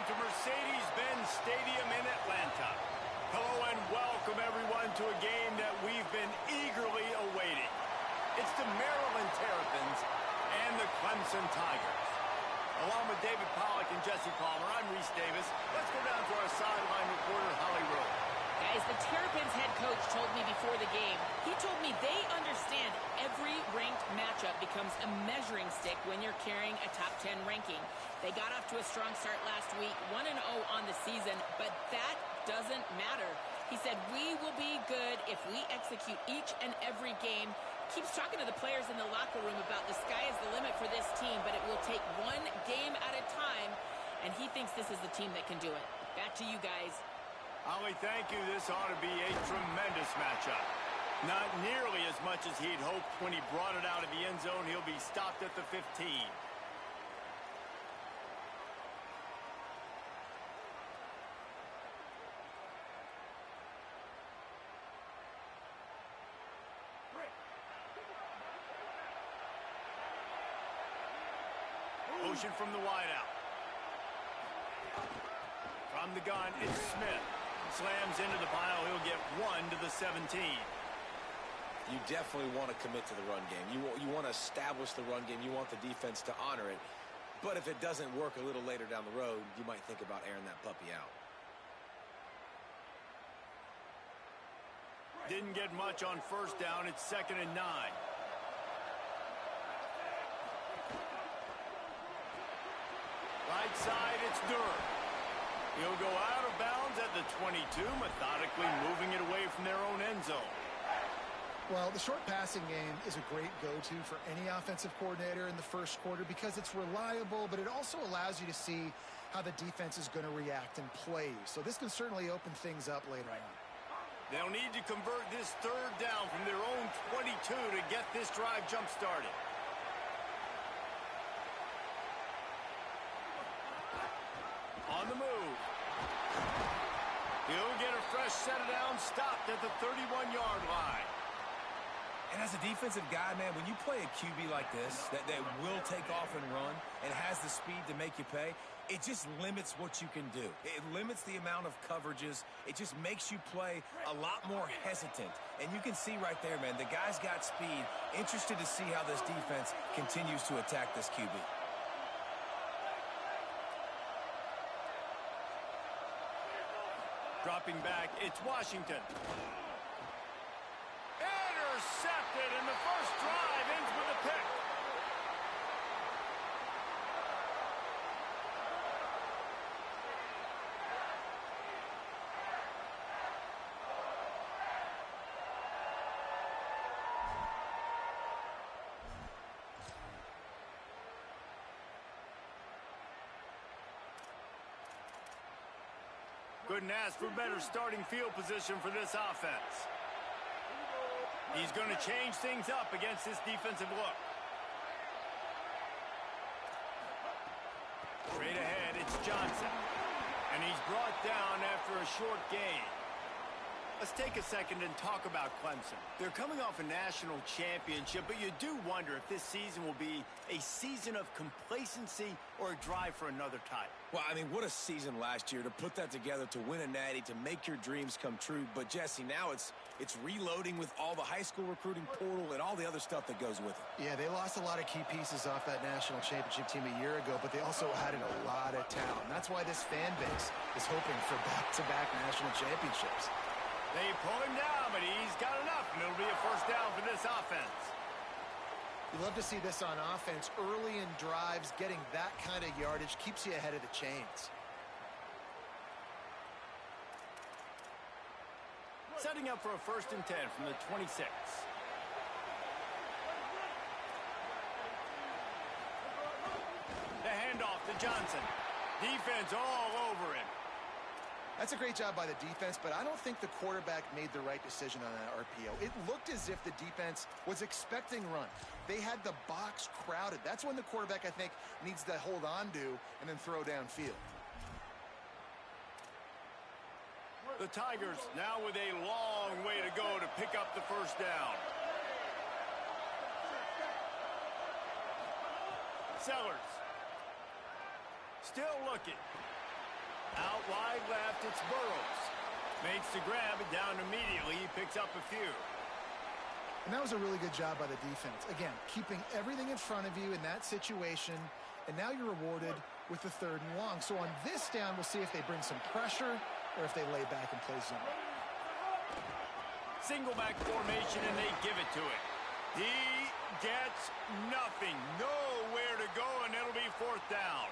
welcome to Mercedes-Benz Stadium in Atlanta. Hello and welcome everyone to a game that we've been eagerly awaiting. It's the Maryland Terrapins and the Clemson Tigers. Along with David Pollack and Jesse Palmer, I'm Reese Davis. Let's go down to our sideline reporter, Holly Rowe. Guys, the Terrapins head coach told me before the game, he told me they understand every ranked matchup becomes a measuring stick when you're carrying a top 10 ranking. They got off to a strong start last week, 1-0 on the season, but that doesn't matter. He said, we will be good if we execute each and every game. Keeps talking to the players in the locker room about the sky is the limit for this team, but it will take one game at a time, and he thinks this is the team that can do it. Back to you guys. Holly, thank you. This ought to be a tremendous matchup. Not nearly as much as he'd hoped when he brought it out of the end zone. He'll be stopped at the 15. Motion from the wideout. From the gun, it's Smith. Slams into the pile. He'll get 1 to the 17. You definitely want to commit to the run game. You want to establish the run game. You want the defense to honor it. But if it doesn't work a little later down the road, you might think about airing that puppy out. Didn't get much on first down. It's 2nd and 9. Right side, it's Durr. He'll go out of bounds at the 22, methodically moving it away from their own end zone. Well, the short passing game is a great go-to for any offensive coordinator in the first quarter because it's reliable, but it also allows you to see how the defense is going to react and play. So this can certainly open things up later on. They'll need to convert this 3rd down from their own 22 to get this drive jump-started. On the move. He'll get a fresh set of downs stopped at the 31-yard line. And as a defensive guy, man, when you play a QB like this, that will take off and run and has the speed to make you pay, it just limits what you can do. It limits the amount of coverages. It just makes you play a lot more hesitant. And you can see right there, man, the guy's got speed. Interested to see how this defense continues to attack this QB. Dropping back, it's Washington. Intercepted, and the first drive ends with a pick. Couldn't ask for better starting field position for this offense. He's going to change things up against this defensive look. Straight ahead, it's Johnson. And he's brought down after a short gain. Let's take a second and talk about Clemson. They're coming off a national championship, but you do wonder if this season will be a season of complacency or a drive for another title. Well, I mean, what a season last year to put that together, to win a natty, to make your dreams come true. But, Jesse, now it's reloading with all the high school recruiting portal and all the other stuff that goes with it. Yeah, they lost a lot of key pieces off that national championship team a year ago, but they also added a lot of talent. And that's why this fan base is hoping for back-to-back national championships. They pull him down, but he's got enough, and it'll be a first down for this offense. You love to see this on offense. Early in drives, getting that kind of yardage keeps you ahead of the chains. Setting up for a 1st and 10 from the 26. The handoff to Johnson. Defense all over him. That's a great job by the defense, but I don't think the quarterback made the right decision on that RPO. It looked as if the defense was expecting run. They had the box crowded. That's when the quarterback, I think, needs to hold on to and then throw downfield. The Tigers now with a long way to go to pick up the first down. Sellers. Still looking. Out wide left, it's Burrows. Makes the grab, and down immediately. He picks up a few. And that was a really good job by the defense. Again, keeping everything in front of you in that situation, and now you're rewarded with the 3rd and long. So on this down, we'll see if they bring some pressure or if they lay back and play zone. Single back formation, and they give it to it. He gets nothing. Nowhere to go, and it'll be 4th down.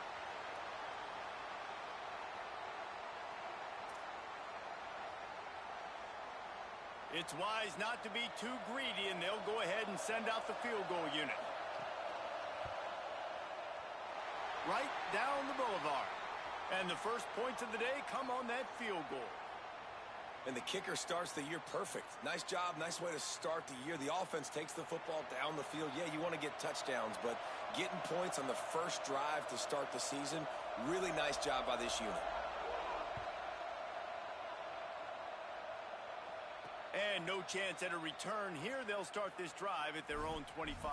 It's wise not to be too greedy, and they'll go ahead and send out the field goal unit. Right down the boulevard. And the first points of the day come on that field goal. And the kicker starts the year perfect. Nice job, nice way to start the year. The offense takes the football down the field. Yeah, you want to get touchdowns, but getting points on the first drive to start the season, really nice job by this unit. And no chance at a return here. They'll start this drive at their own 25.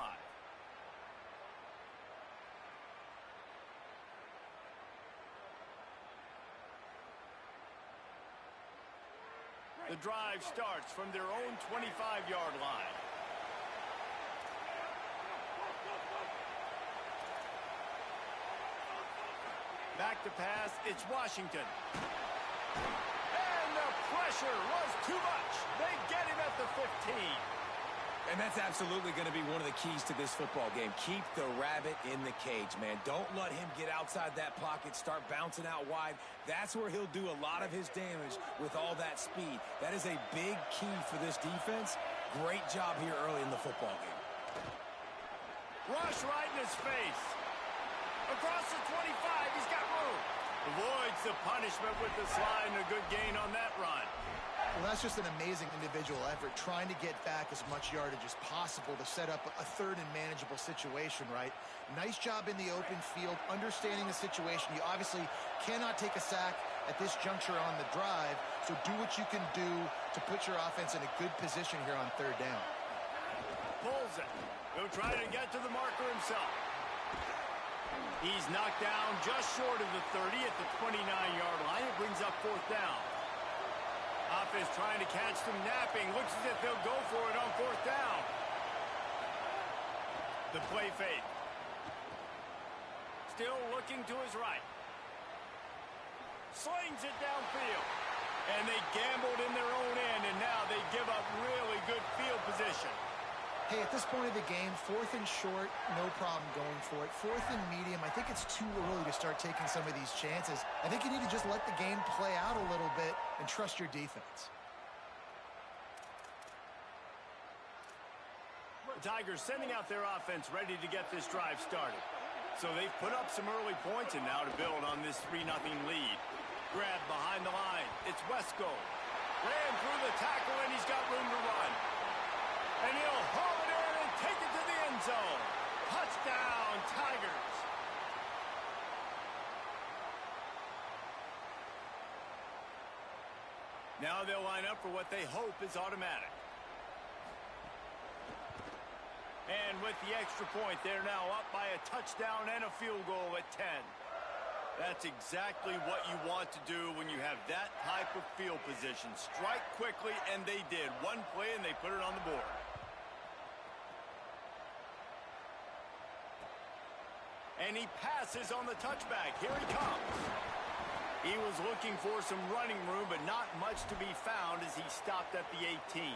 The drive starts from their own 25-yard line. Back to pass, it's Washington. And the pressure was too much. They get him at the 15. And that's absolutely going to be one of the keys to this football game. Keep the rabbit in the cage, man. Don't let him get outside that pocket, start bouncing out wide. That's where he'll do a lot of his damage with all that speed. That is a big key for this defense. Great job here early in the football game. Rush right in his face. Across the 25, he's got room. Avoids the punishment with the slide and a good gain on that run. Well, that's just an amazing individual effort, trying to get back as much yardage as possible to set up a 3rd and manageable situation, right? Nice job in the open field, understanding the situation. You obviously cannot take a sack at this juncture on the drive, so do what you can do to put your offense in a good position here on 3rd down. Pulls it. He'll try to get to the marker himself. He's knocked down just short of the 30 at the 29-yard line. It brings up 4th down. Offense trying to catch them napping. Looks as if they'll go for it on 4th down. The play fake. Still looking to his right. Slings it downfield. And they gambled in their own end, and now they give up really good field position. Hey, at this point of the game, 4th and short, no problem going for it. 4th and medium, I think it's too early to start taking some of these chances. I think you need to just let the game play out a little bit and trust your defense. The Tigers sending out their offense ready to get this drive started. So they've put up some early points, and now to build on this 3-0 lead. Grab behind the line. It's Wesco. Ran through the tackle, and he's got room to run. And he'll haul it in and take it to the end zone. Touchdown, Tigers. Now they'll line up for what they hope is automatic. And with the extra point, they're now up by a touchdown and a field goal at 10. That's exactly what you want to do when you have that type of field position. Strike quickly, and they did. One play, and they put it on the board. And he passes on the touchback. Here he comes. He was looking for some running room, but not much to be found as he stopped at the 18.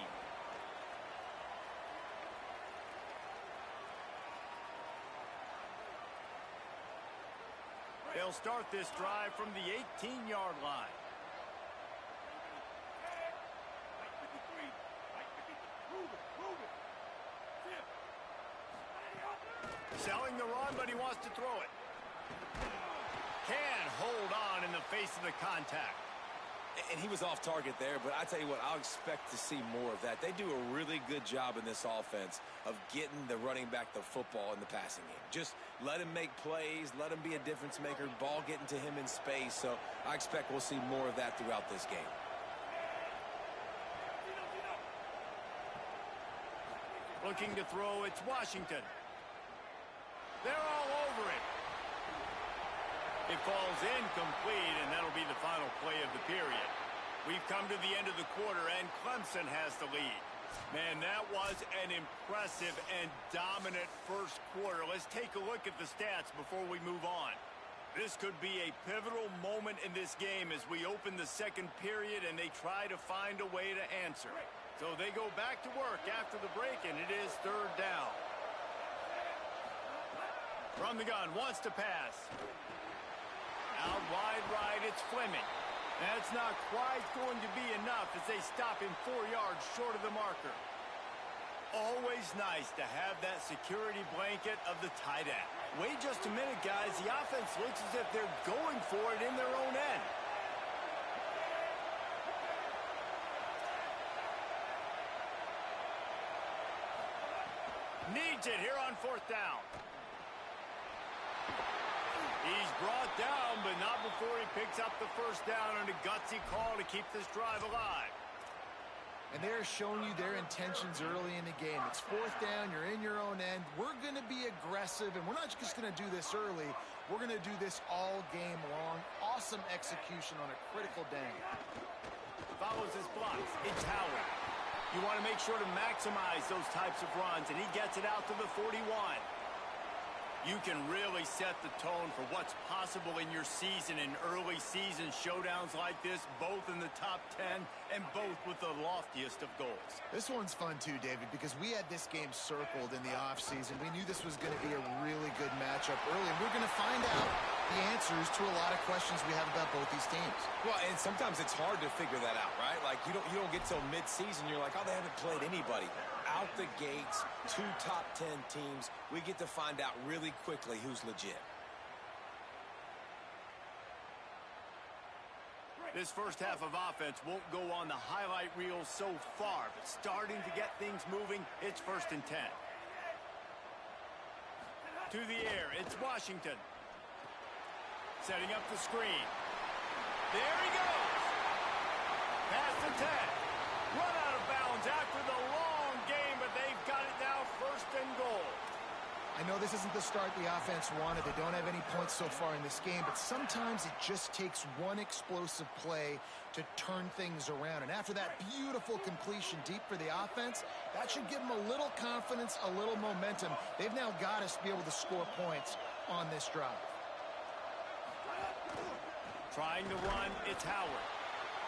They'll start this drive from the 18-yard line. Selling the run, but he wants to throw it. Can hold on in the face of the contact. And he was off target there, but I tell you what, I'll expect to see more of that. They do a really good job in this offense of getting the running back the football in the passing game. Just let him make plays, let him be a difference maker, ball getting to him in space. So I expect we'll see more of that throughout this game. Looking to throw, it's Washington. They're all over it. It falls incomplete, and that'll be the final play of the period. We've come to the end of the quarter, and Clemson has the lead. Man, that was an impressive and dominant first quarter. Let's take a look at the stats before we move on. This could be a pivotal moment in this game as we open the second period and they try to find a way to answer. So they go back to work after the break, and it is third down. From the gun, wants to pass. Out wide right, it's Fleming. That's not quite going to be enough as they stop him 4 yards short of the marker. Always nice to have that security blanket of the tight end. Wait just a minute, guys. The offense looks as if they're going for it in their own end. Needs it here on fourth down. He's brought down, but not before he picks up the first down on a gutsy call to keep this drive alive. And they're showing you their intentions early in the game. It's fourth down. You're in your own end. We're going to be aggressive, and we're not just going to do this early. We're going to do this all game long. Awesome execution on a critical down. Follows his blocks. It's Howard. You want to make sure to maximize those types of runs, and he gets it out to the 41. You can really set the tone for what's possible in your season in early season showdowns like this, both in the top 10 and both with the loftiest of goals. This one's fun too, David, because we had this game circled in the offseason. We knew this was going to be a really good matchup early, and we're going to find out the answers to a lot of questions we have about both these teams. Well, and sometimes it's hard to figure that out, right? Like, you don't get till mid-season, you're like, oh, they haven't played anybody. Out the gates, 2 top 10 teams, we get to find out really quickly who's legit. This first half of offense won't go on the highlight reel so far, but starting to get things moving, it's 1st and 10. To the air, it's Washington. Setting up the screen. There he goes. Past the 10. Run out of bounds after the long game, but they've got it now 1st and goal. I know this isn't the start the offense wanted. They don't have any points so far in this game, but sometimes it just takes one explosive play to turn things around. And after that beautiful completion deep for the offense, that should give them a little confidence, a little momentum. They've now got us to be able to score points on this drive. Trying to run, it's Howard.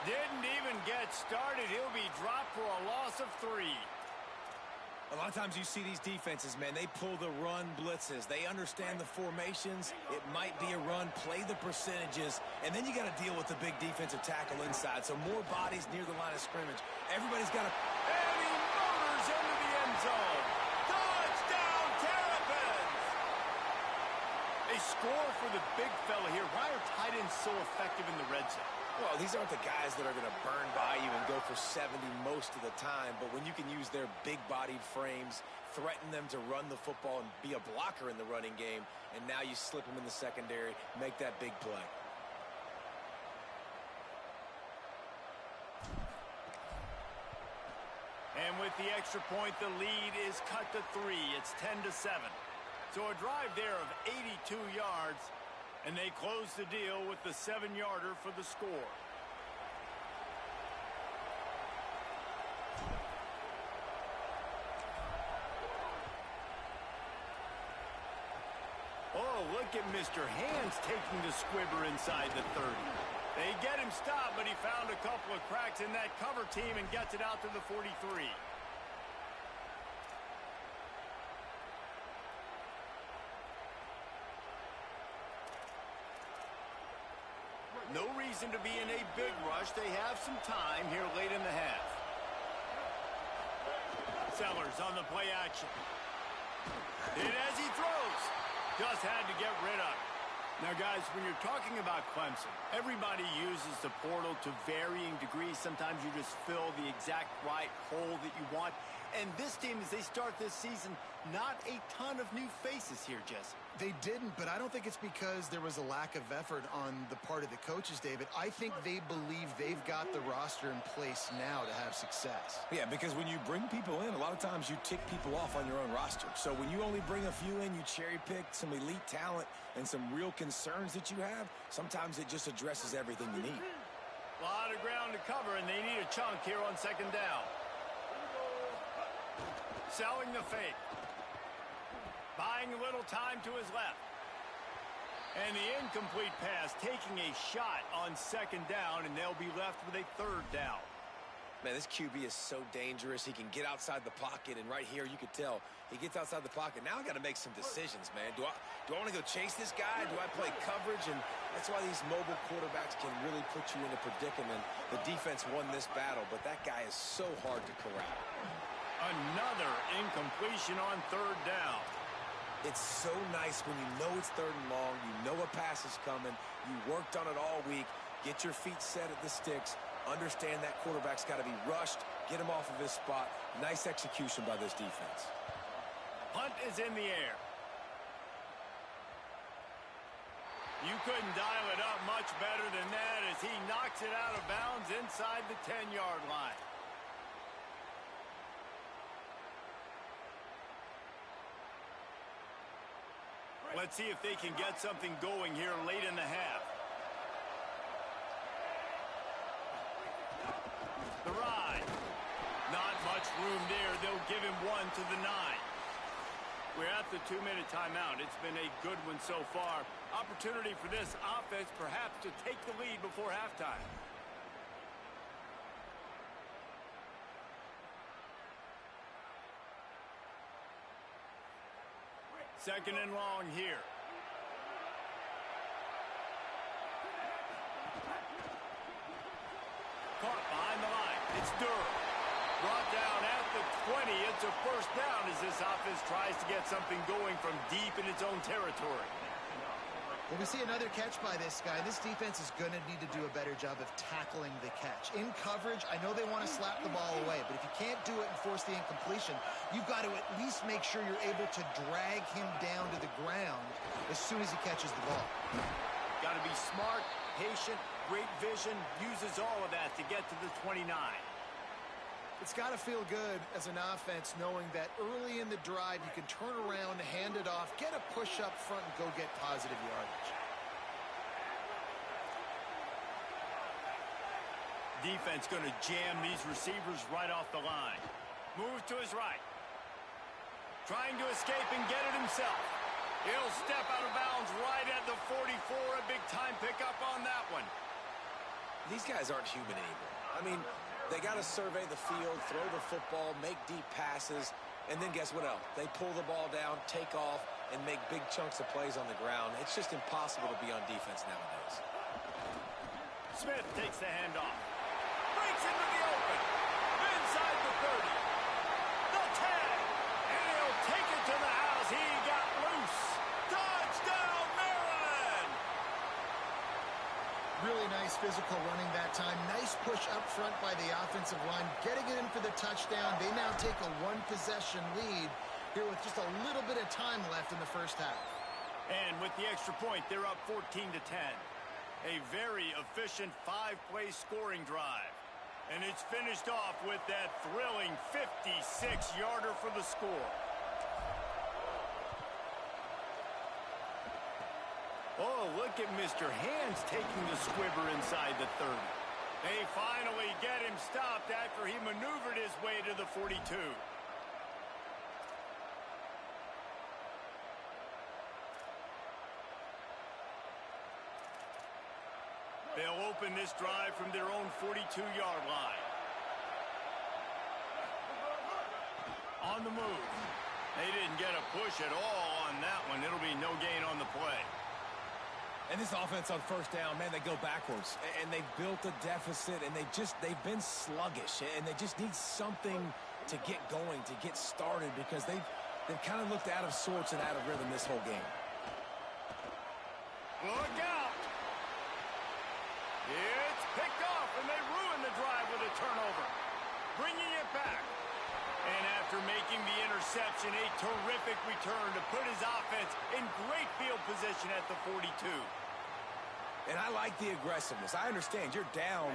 Didn't even get started. He'll be dropped for a loss of 3. A lot of times you see these defenses, man, they pull the run blitzes. They understand the formations. It might be a run, play the percentages, and then you got to deal with the big defensive tackle inside. So more bodies near the line of scrimmage. Everybody's got to... And he motors into the end zone. Touchdown, Terrapins! A score for the big fella here. Why are tight ends so effective in the red zone? Well, these aren't the guys that are going to burn by you and go for 70 most of the time, but when you can use their big-bodied frames, threaten them to run the football and be a blocker in the running game, and now you slip them in the secondary, make that big play. And with the extra point, the lead is cut to 3. It's 10-7. So a drive there of 82 yards. And they close the deal with the 7-yarder for the score. Oh, look at Mr. Hands taking the squibber inside the 30. They get him stopped, but he found a couple of cracks in that cover team and gets it out to the 43. No reason to be in a big rush. They have some time here late in the half. Sellers on the play action. And as he throws, just had to get rid of it. Now, guys, when you're talking about Clemson, everybody uses the portal to varying degrees. Sometimes you just fill the exact right hole that you want. And this team, as they start this season, not a ton of new faces here, Jesse. They didn't, but I don't think it's because there was a lack of effort on the part of the coaches, David. I think they believe they've got the roster in place now to have success. Yeah, because when you bring people in, a lot of times you tick people off on your own roster. So when you only bring a few in, you cherry pick some elite talent and some real concerns that you have, sometimes it just addresses everything you need. A lot of ground to cover, and they need a chunk here on second down. Selling the fake. Buying a little time to his left. And the incomplete pass, taking a shot on second down, and they'll be left with a third down. Man, this QB is so dangerous. He can get outside the pocket, and right here you could tell he gets outside the pocket. Now I got to make some decisions, man. Do I want to go chase this guy? Do I play coverage? And that's why these mobile quarterbacks can really put you in a predicament. The defense won this battle, but that guy is so hard to corral. Another incompletion on third down. It's so nice when you know it's third and long, you know a pass is coming, you worked on it all week, get your feet set at the sticks, understand that quarterback's got to be rushed, get him off of his spot. Nice execution by this defense. Punt is in the air. You couldn't dial it up much better than that as he knocks it out of bounds inside the 10-yard line. Let's see if they can get something going here late in the half. The ride. Not much room there. They'll give him one to the 9. We're at the 2-minute timeout. It's been a good one so far. Opportunity for this offense perhaps to take the lead before halftime. Second and long here. Caught behind the line. It's Durham. Brought down at the 20. It's a first down as this offense tries to get something going from deep in its own territory. Well, we see another catch by this guy. This defense is going to need to do a better job of tackling the catch. In coverage, I know they want to slap the ball away, but if you can't do it and force the incompletion, you've got to at least make sure you're able to drag him down to the ground as soon as he catches the ball. Got to be smart, patient, great vision, uses all of that to get to the 29. It's got to feel good as an offense knowing that early in the drive you can turn around, hand it off, get a push up front, and go get positive yardage. Defense going to jam these receivers right off the line. Moves to his right. Trying to escape and get it himself. He'll step out of bounds right at the 44. A big time pickup on that one. These guys aren't human anymore. I mean, they got to survey the field, throw the football, make deep passes, and then guess what else? They pull the ball down, take off, and make big chunks of plays on the ground. It's just impossible to be on defense nowadays. Smith takes the handoff. Breaks into the open. Inside the 30. The 10. And he'll take it to the house. He got loose. Touchdown, Maryland! Really nice physical running that time. Nice push up front by the offensive line. Getting it in for the touchdown. They now take a one-possession lead here with just a little bit of time left in the first half. And with the extra point, they're up 14-10. A very efficient 5-play scoring drive. And it's finished off with that thrilling 56-yarder for the score. Oh, look at Mr. Hands taking the squibber inside the 30. They finally get him stopped after he maneuvered his way to the 42. They'll open this drive from their own 42-yard line. On the move. They didn't get a push at all on that one. It'll be no gain on the play. And this offense on first down, man, they go backwards. And they've built a deficit, and they've been sluggish. And they just need something to get going, to get started, because they've kind of looked out of sorts and out of rhythm this whole game. Look out! It's picked off, and they ruin the drive with a turnover. Bringing it back. And after making the interception, a terrific return to put his offense in great field position at the 42. And I like the aggressiveness. I understand you're down,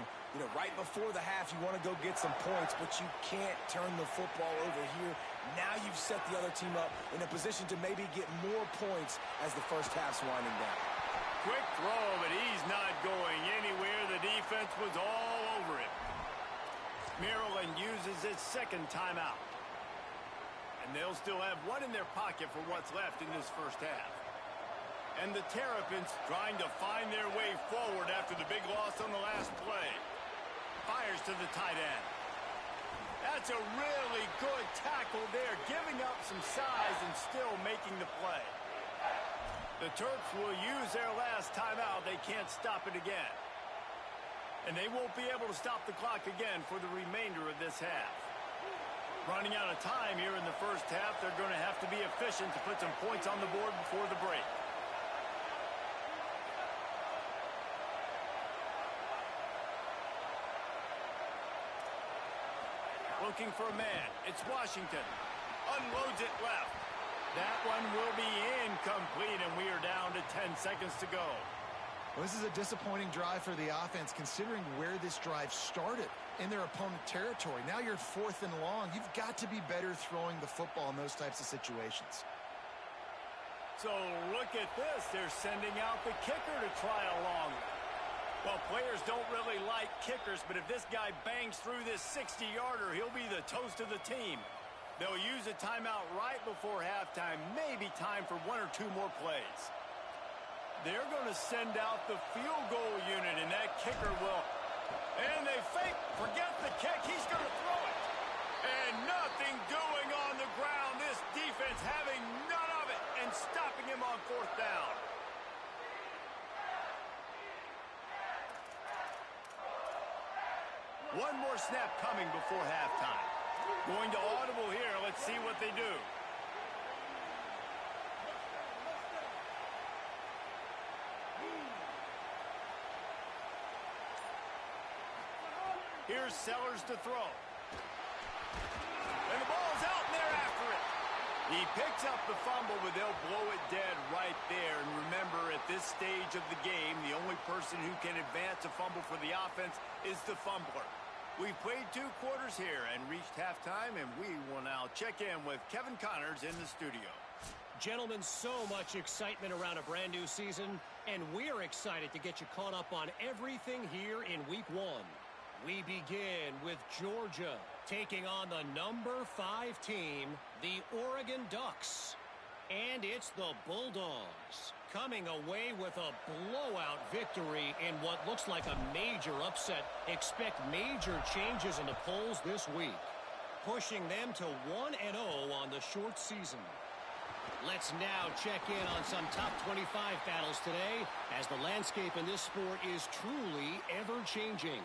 right before the half. You want to go get some points, but you can't turn the football over here. Now you've set the other team up in a position to maybe get more points as the first half's winding down. Quick throw, but he's not going anywhere. The defense was all over him. Maryland uses its second timeout. And they'll still have one in their pocket for what's left in this first half. And the Terrapins trying to find their way forward after the big loss on the last play. Fires to the tight end. That's a really good tackle there, giving up some size and still making the play. The Terps will use their last timeout. They can't stop it again. And they won't be able to stop the clock again for the remainder of this half. Running out of time here in the first half, they're going to have to be efficient to put some points on the board before the break. Looking for a man. It's Washington. Unloads it left. That one will be incomplete, and we are down to 10 seconds to go. Well, this is a disappointing drive for the offense, considering where this drive started in their opponent territory. Now you're at 4th and long. You've got to be better throwing the football in those types of situations. So look at this. They're sending out the kicker to try a long one. Well, players don't really like kickers, but if this guy bangs through this 60-yarder, he'll be the toast of the team. They'll use a timeout right before halftime, maybe time for 1 or 2 more plays. They're going to send out the field goal unit, and that kicker will. And they fake. Forget the kick. He's going to throw it. And nothing doing on the ground. This defense having none of it and stopping him on 4th down. One more snap coming before halftime. Going to audible here. Let's see what they do. Here's Sellers to throw. And the ball's out, and they're after it. He picks up the fumble, but they'll blow it dead right there. And remember, at this stage of the game, the only person who can advance a fumble for the offense is the fumbler. We've played 2 quarters here and reached halftime, and we will now check in with Kevin Connors in the studio. Gentlemen, so much excitement around a brand new season, and we're excited to get you caught up on everything here in Week 1. We begin with Georgia taking on the number 5 team, the Oregon Ducks. And it's the Bulldogs coming away with a blowout victory in what looks like a major upset. Expect major changes in the polls this week, pushing them to 1-0 on the short season. Let's now check in on some top 25 battles today, as the landscape in this sport is truly ever-changing.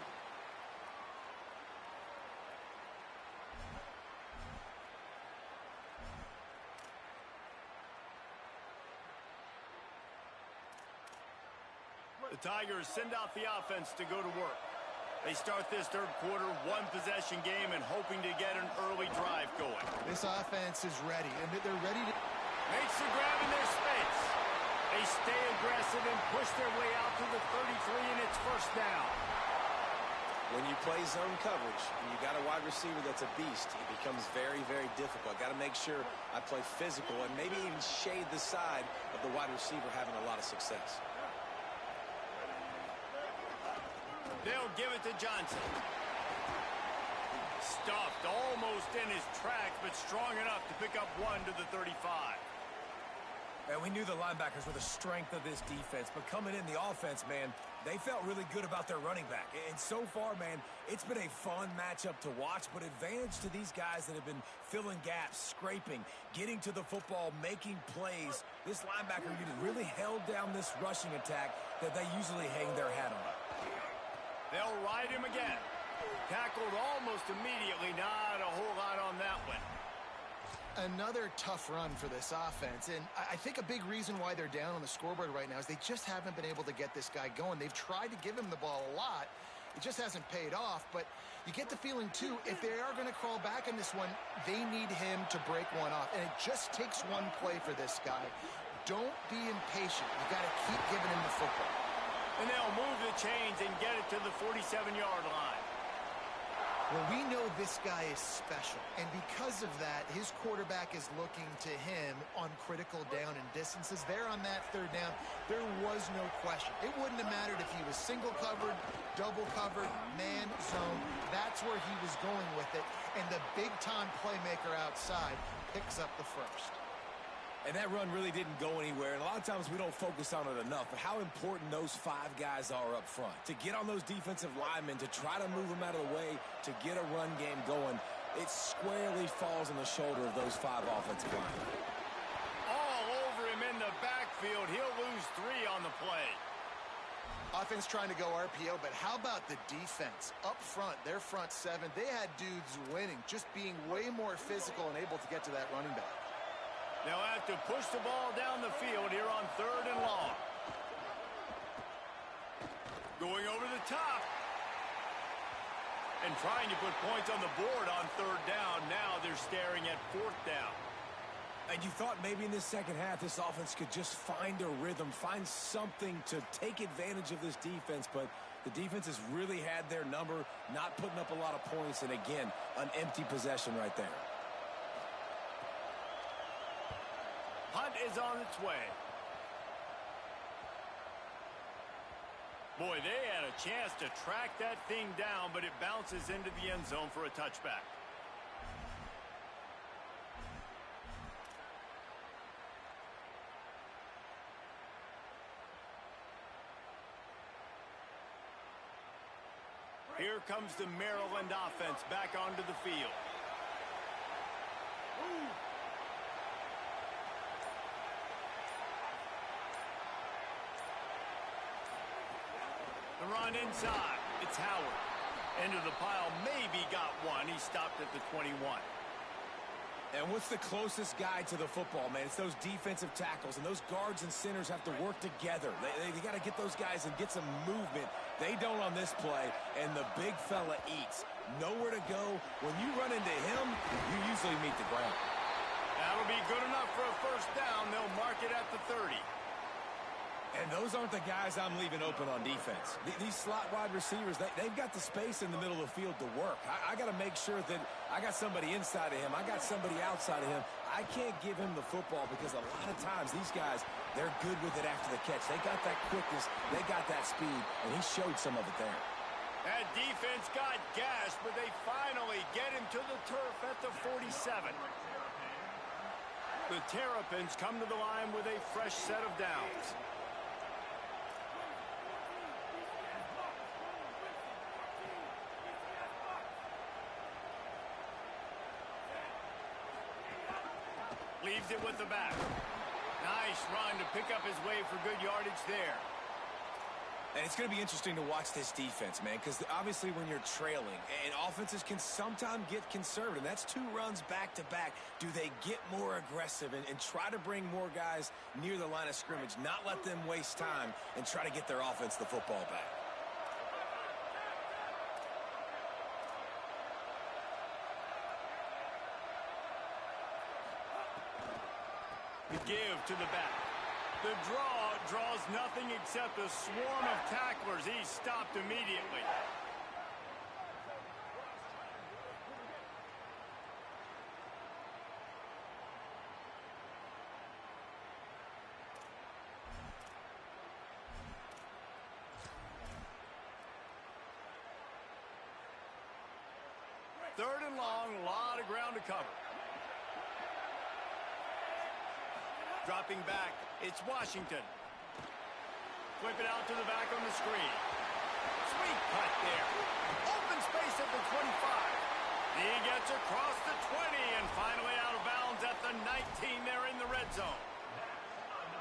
The Tigers send out the offense to go to work. They start this 3rd quarter, 1-possession game, and hoping to get an early drive going. This offense is ready, and they're ready to... Makes the grab in their space. They stay aggressive and push their way out to the 33, and it's 1st down. When you play zone coverage and you got a wide receiver that's a beast, it becomes very, very difficult. Got to make sure I play physical and maybe even shade the side of the wide receiver having a lot of success. They'll give it to Johnson. Stuffed almost in his tracks, but strong enough to pick up 1 to the 35. And we knew the linebackers were the strength of this defense, but coming in the offense, man, they felt really good about their running back. And so far, man, it's been a fun matchup to watch, but advantage to these guys that have been filling gaps, scraping, getting to the football, making plays. This linebacker unit really held down this rushing attack that they usually hang their hat on. They'll ride him again. Tackled almost immediately. Not a whole lot on that one. Another tough run for this offense, and I think a big reason why they're down on the scoreboard right now is they just haven't been able to get this guy going. They've tried to give him the ball a lot. It just hasn't paid off, but you get the feeling, too, if they are going to crawl back in this one, they need him to break one off, and it just takes one play for this guy. Don't be impatient. You got to keep giving him the football. And they'll move the chains and get it to the 47-yard line. Well, we know this guy is special, and because of that, his quarterback is looking to him on critical down and distances. There on that third down, there was no question. It wouldn't have mattered if he was single covered, double covered, man zone. That's where he was going with it, and the big-time playmaker outside picks up the first. And that run really didn't go anywhere. And a lot of times we don't focus on it enough, but how important those 5 guys are up front. To get on those defensive linemen, to try to move them out of the way, to get a run game going, it squarely falls on the shoulder of those 5 offensive linemen. All over him in the backfield. He'll lose 3 on the play. Offense trying to go RPO, but how about the defense? Up front, their front 7, they had dudes winning, just being way more physical and able to get to that running back. They'll have to push the ball down the field here on 3rd and long. Going over the top. And trying to put points on the board on 3rd down. Now they're staring at 4th down. And you thought maybe in this second half this offense could just find a rhythm, find something to take advantage of this defense, but the defense has really had their number, not putting up a lot of points, and again, an empty possession right there. Hunt is on its way. Boy, they had a chance to track that thing down, but it bounces into the end zone for a touchback. Here comes the Maryland offense back onto the field. The run inside. It's Howard. Into the pile. Maybe got one. He stopped at the 21. And what's the closest guy to the football, man? It's those defensive tackles, and those guards and centers have to work together. They got to get those guys and get some movement. They don't on this play, and the big fella eats. Nowhere to go. When you run into him, you usually meet the ground. That'll be good enough for a first down. They'll mark it at the 30. And those aren't the guys I'm leaving open on defense. These slot wide receivers, they've got the space in the middle of the field to work. I got to make sure that I got somebody inside of him. I got somebody outside of him. I can't give him the football because a lot of times these guys, they're good with it after the catch. They got that quickness. They got that speed, and he showed some of it there. That defense got gashed, but they finally get him to the turf at the 47. The Terrapins come to the line with a fresh set of downs. Leaves it with the back. Nice run to pick up his way for good yardage there. And it's going to be interesting to watch this defense, man, because obviously when you're trailing, and offenses can sometimes get conservative. That's 2 runs back-to-back. Do they get more aggressive and try to bring more guys near the line of scrimmage, not let them waste time, and try to get their offense the football back? The give to the back. The draw draws nothing except a swarm of tacklers. He's stopped immediately. Third and long, a lot of ground to cover. Dropping back, it's Washington. Flip it out to the back on the screen. Sweet cut there. Open space at the 25. He gets across the 20 and finally out of bounds at the 19. They're in the red zone.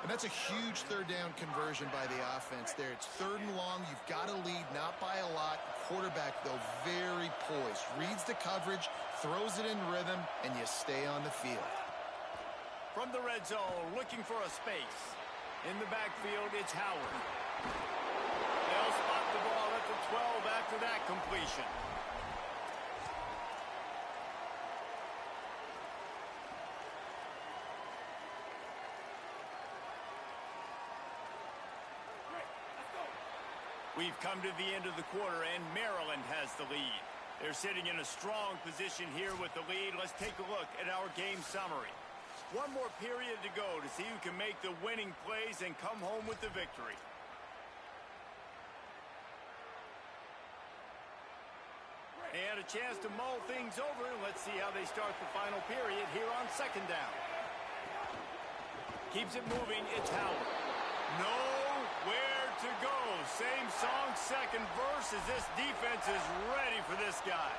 And that's a huge third down conversion by the offense there. It's 3rd and long. You've got to lead, not by a lot. Quarterback, though, very poised. Reads the coverage, throws it in rhythm, and you stay on the field. From the red zone, looking for a space. In the backfield, it's Howard. They'll spot the ball at the 12 after that completion. We've come to the end of the quarter, and Maryland has the lead. They're sitting in a strong position here with the lead. Let's take a look at our game summary. One more period to go to see who can make the winning plays and come home with the victory. They had a chance to mull things over. Let's see how they start the final period here on second down. Keeps it moving. It's Howard. Nowhere to go. Same song, second verse, as this defense is ready for this guy.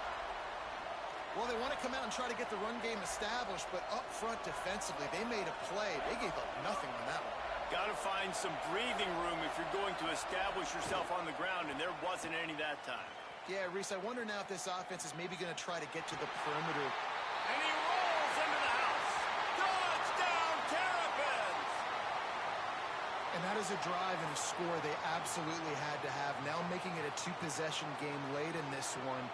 Well, they want to come out and try to get the run game established, but up front defensively, they made a play. They gave up nothing on that one. Got to find some breathing room if you're going to establish yourself on the ground, and there wasn't any that time. Yeah, Reese, I wonder now if this offense is maybe going to try to get to the perimeter. And he rolls into the house. Touchdown, Terrapins! And that is a drive and a score they absolutely had to have. Now making it a two-possession game late in this one.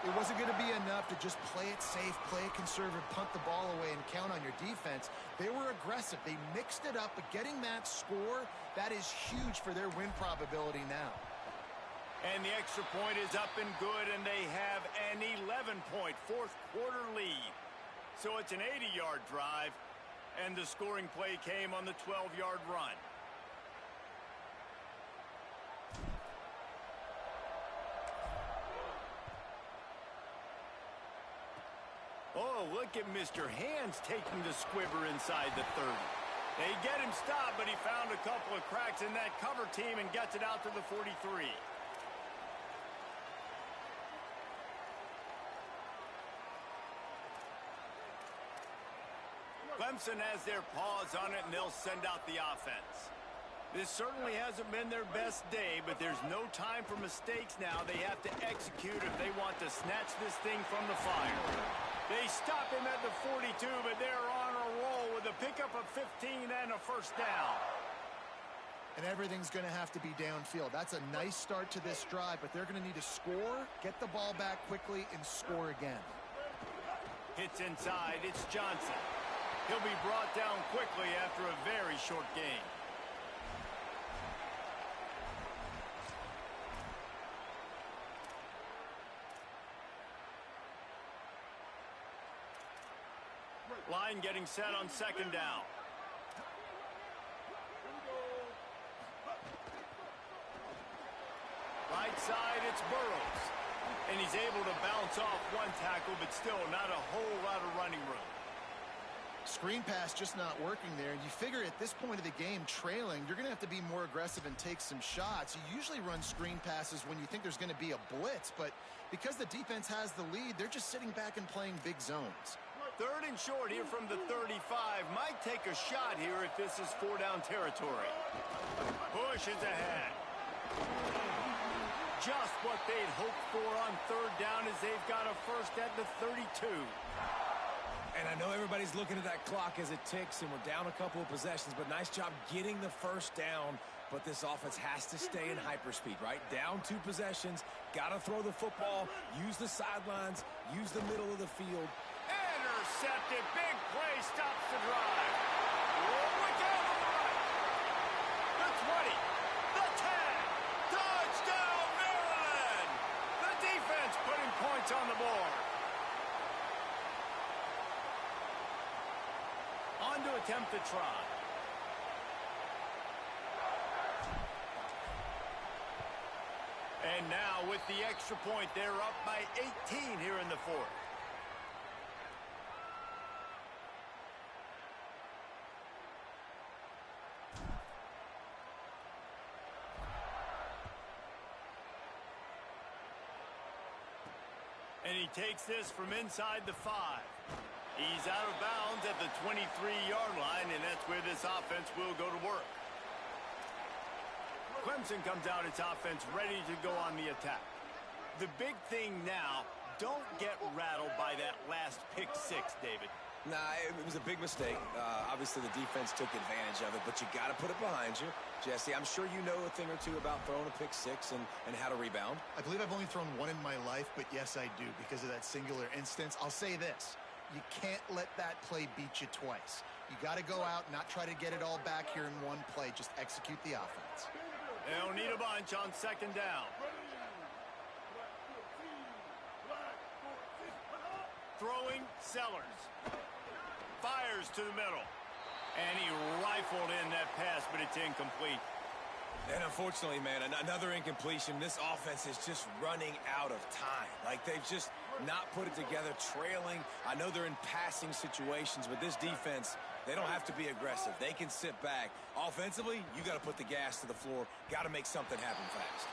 It wasn't going to be enough to just play it safe, play it conservative, punt the ball away, and count on your defense. They were aggressive. They mixed it up, but getting that score, that is huge for their win probability now. And the extra point is up and good, and they have an 11-point fourth-quarter lead. So it's an 80-yard drive, and the scoring play came on the 12-yard run. Oh, look at Mr. Hands taking the squibber inside the 30. They get him stopped, but he found a couple of cracks in that cover team and gets it out to the 43. Clemson has their paws on it, and they'll send out the offense. This certainly hasn't been their best day, but there's no time for mistakes now. They have to execute if they want to snatch this thing from the fire. They stop him at the 42, but they're on a roll with a pickup of 15 and a first down. And everything's going to have to be downfield. That's a nice start to this drive, but they're going to need to score, get the ball back quickly, and score again. Hits inside. It's Johnson. He'll be brought down quickly after a very short game. Line getting set on second down. Right side, it's Burrows. And he's able to bounce off one tackle, but still not a whole lot of running room. Screen pass just not working there. You figure at this point of the game, trailing, you're going to have to be more aggressive and take some shots. You usually run screen passes when you think there's going to be a blitz, but because the defense has the lead, they're just sitting back and playing big zones. Third and short here from the 35. Might take a shot here if this is four-down territory. Push is ahead. Just what they'd hoped for on third down as they've got a first at the 32. And I know everybody's looking at that clock as it ticks, and we're down a couple of possessions, but nice job getting the first down. But this offense has to stay in hyperspeed, right? Down 2 possessions, got to throw the football, use the sidelines, use the middle of the field. Intercepted, big play, stops the drive. Look out on the right. The 20, the 10, touchdown Maryland! The defense putting points on the board. On to attempt the try. And now with the extra point, they're up by 18 here in the fourth. And he takes this from inside the 5. He's out of bounds at the 23-yard line, and that's where this offense will go to work. Clemson comes out its offense ready to go on the attack. The big thing now, don't get rattled by that last pick 6, David. Nah, it was a big mistake. Obviously, the defense took advantage of it, but you got to put it behind you. Jesse, I'm sure you know a thing or two about throwing a pick 6 and how to rebound. I believe I've only thrown one in my life, but yes, I do because of that singular instance. I'll say this. You can't let that play beat you twice. You got to go out, not try to get it all back here in one play. Just execute the offense. They'll need a bunch on second down. Throwing Sellers. Fires to the middle. And he rifled in that pass, but it's incomplete. And unfortunately, man, another incompletion. This offense is just running out of time. Like, they've just not put it together, trailing. I know they're in passing situations, but this defense, they don't have to be aggressive. They can sit back. Offensively, you got to put the gas to the floor. Got to make something happen fast.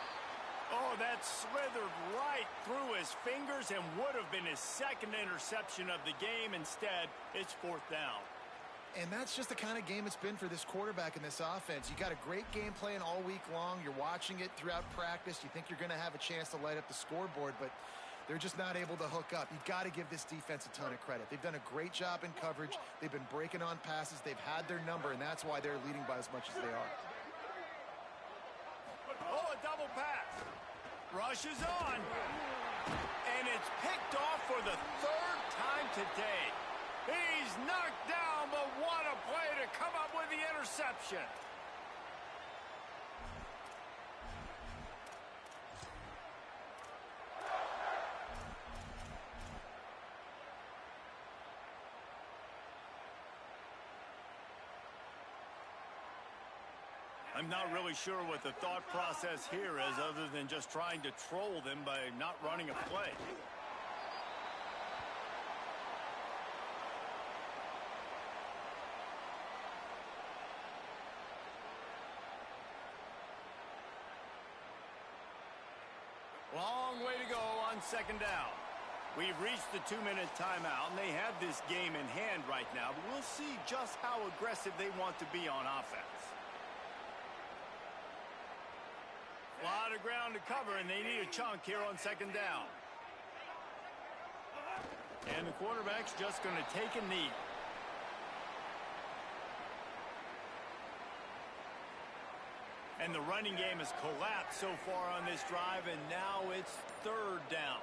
Oh, that slithered right through his fingers and would have been his second interception of the game. Instead, it's fourth down. And that's just the kind of game it's been for this quarterback in this offense. You got a great game plan all week long. You're watching it throughout practice. You think you're going to have a chance to light up the scoreboard, but they're just not able to hook up. You've got to give this defense a ton of credit. They've done a great job in coverage. They've been breaking on passes. They've had their number, and that's why they're leading by as much as they are. Oh, a double pass. Rush is on. And it's picked off for the third time today. He's knocked down, but what a play to come up with the interception. I'm not really sure what the thought process here is other than just trying to troll them by not running a play. Long way to go on second down. We've reached the 2-minute timeout, and they have this game in hand right now, but we'll see just how aggressive they want to be on offense. A lot of ground to cover, and they need a chunk here on second down. And the quarterback's just going to take a knee. And the running game has collapsed so far on this drive, and now it's third down.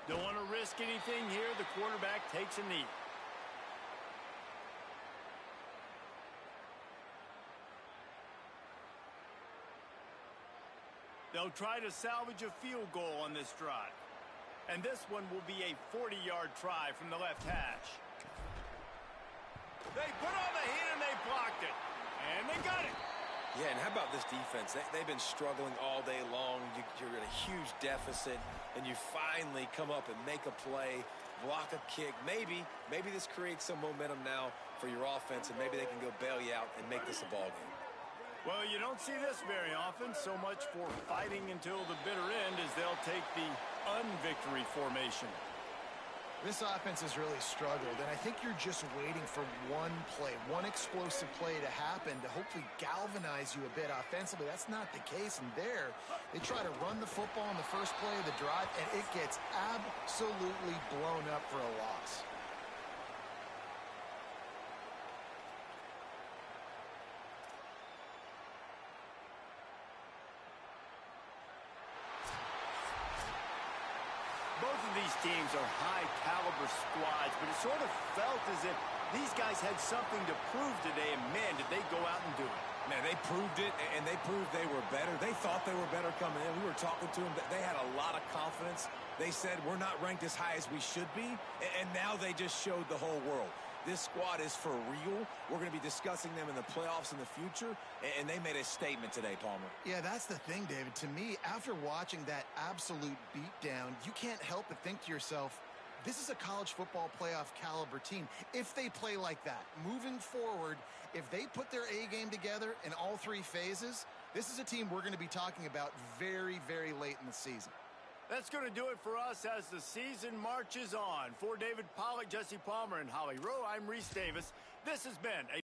Don't want to risk anything here. The quarterback takes a knee. They'll try to salvage a field goal on this drive. And this one will be a 40-yard try from the left hash. They put on the heat and they blocked it. And they got it. Yeah, and how about this defense? They've been struggling all day long. You're in a huge deficit, and you finally come up and make a play, block a kick. Maybe this creates some momentum now for your offense, and maybe they can go bail you out and make this a ball game. Well, you don't see this very often. So much for fighting until the bitter end as they'll take the unvictory formation. This offense has really struggled, and I think you're just waiting for one play, one explosive play to happen to hopefully galvanize you a bit offensively. That's not the case, and there they try to run the football in the first play of the drive, and it gets absolutely blown up for a loss. Both of these teams are high-caliber squads, but it sort of felt as if these guys had something to prove today, and, man, did they go out and do it. Man, they proved it, and they proved they were better. They thought they were better coming in. We were talking to them. They had a lot of confidence. They said, we're not ranked as high as we should be, and now they just showed the whole world. This squad is for real. We're going to be discussing them in the playoffs in the future, and they made a statement today, Palmer. Yeah, that's the thing, David. To me, after watching that absolute beatdown, you can't help but think to yourself, this is a college football playoff caliber team. If they play like that, moving forward, if they put their A game together in all three phases, this is a team we're going to be talking about very, very late in the season. That's going to do it for us as the season marches on. For David Pollack, Jesse Palmer, and Holly Rowe, I'm Reese Davis. This has been a